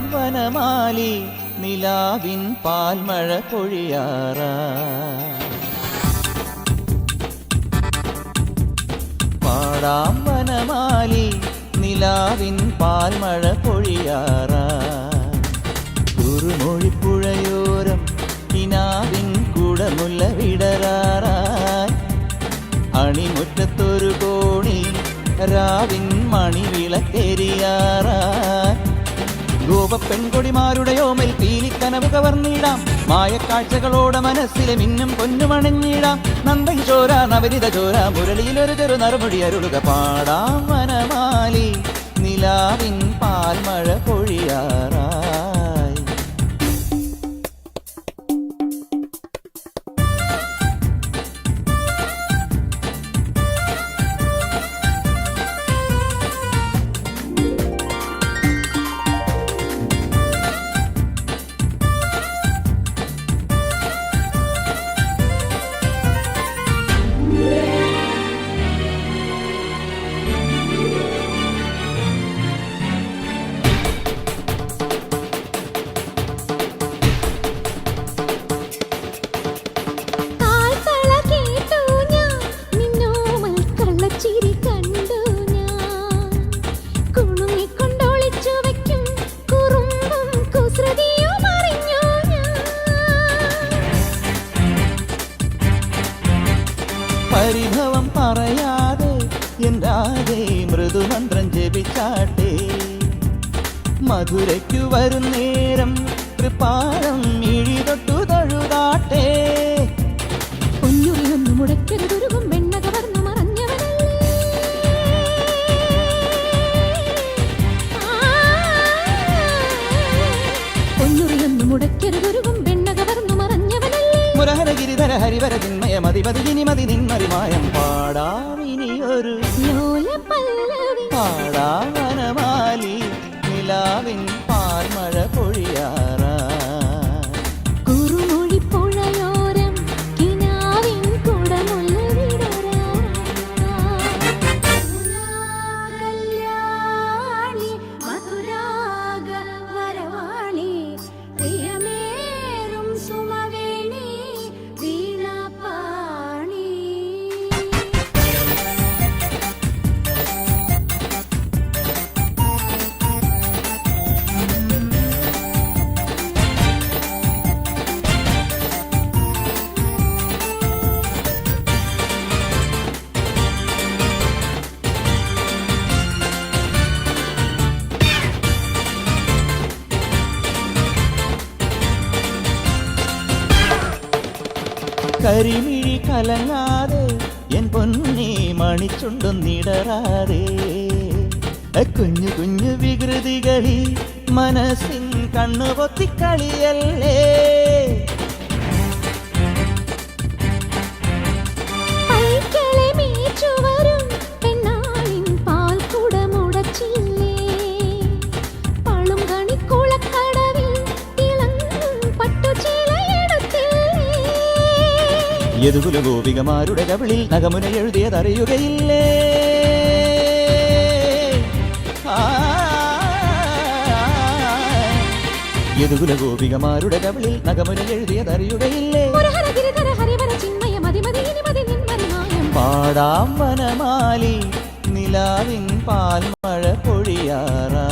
പാടാം വനമാലി നിലാവിൻ പാൽമഴ പൊഴിയാറായി. പാടാം വനമാലി നിലാവിൻ പാൽമഴ പൊഴിയാറായി. കുറുമൊഴിപ്പുഴയോരം കിനാവിൻ കുടമുല്ല വിടരാറായി. അണിമുറ്റത്തൊരു കോണി രാവിൻ മണിവിളക്കെരിയാറായി. ഗോപപ്പെൺകൊടിമാരുടെ ഓമൽ പീലിക്കനവ് കവർന്നിടാം. മായക്കാഴ്ചകളോടെ മനസ്സിലെ മിന്നും പൊന്നുമണിഞ്ഞിടാം. നന്ദകിശോര നവരിത ചോര മുരളിയിലൊരു ചെറു നറുമുടി അരുളുക. പാടാം വനമാലി നിലാവിൻ പാൽമഴ പൊഴിയാറായി. പരിഭവം പറയാതെ എന്താതെ മൃദുമന്ത്രം ജപിച്ചാട്ടെ. മധുരയ്ക്കു വരും നേരം തൃപ്പാദം ഇഴിതൊട്ടു തഴുതാട്ടെ. പൊന്നുറിയൊന്നു മുടക്കരുതൊരുകും വെണ്ണക വർണ്ണ മറഞ്ഞവനല്ലേ. പൊന്നുറിയൊന്നു മുടക്കരുതൊരുകും വെണ്ണക വർണ്ണ മറഞ്ഞവനല്ലേ. മുരഹര ഗിരിധര ഹരിവര ചിന്മയ മതിപതി ഇനിമതി നിന്മറിമായം. പാടാമിനിയൊരു ലോലപല്ലവി. പാടാം വനമാലി നിലാവിൻ പാൽമഴ പൊഴിയാറായി. കുറുമൊഴിപ്പുഴയോരം കിനാവിൻ കുടമുല്ല വിടരായി. മധുരാഗ വരവാണി പ്രിയമേറും സുമവേണി വീണാപാണി. കരിമിഴി കലങ്ങാതെ എൻ പൊന്നി മണിച്ചുണ്ടൊന്നിടറാതെ. കുഞ്ഞു കുഞ്ഞു വികൃതികളിൽ മനസ്സിൻ കണ്ണുപൊത്തിക്കളിയല്ലേ. പൈക്കളെ മീച്ചുവരും പെണ്ണാളിൻ പാൽക്കുടമുടച്ചില്ലേ. പളും കണിക്കുളക്കടവിൽ തിളങ്ങും പട്ടുചീലയെടുത്തില്ലേ. യദുകുല ഗോപികമാരുടെ കവിളിൽ നഖമുന എഴുതിയതറിയുകയില്ലേ. യദുകുല ഗോപികമാരുടെ കവിളിൽ നഖമുന എഴുതിയതറിയുകയില്ലേ. പാടാം വനമാലി നിലാവിൻ പാൽമഴ പൊഴിയാറായി.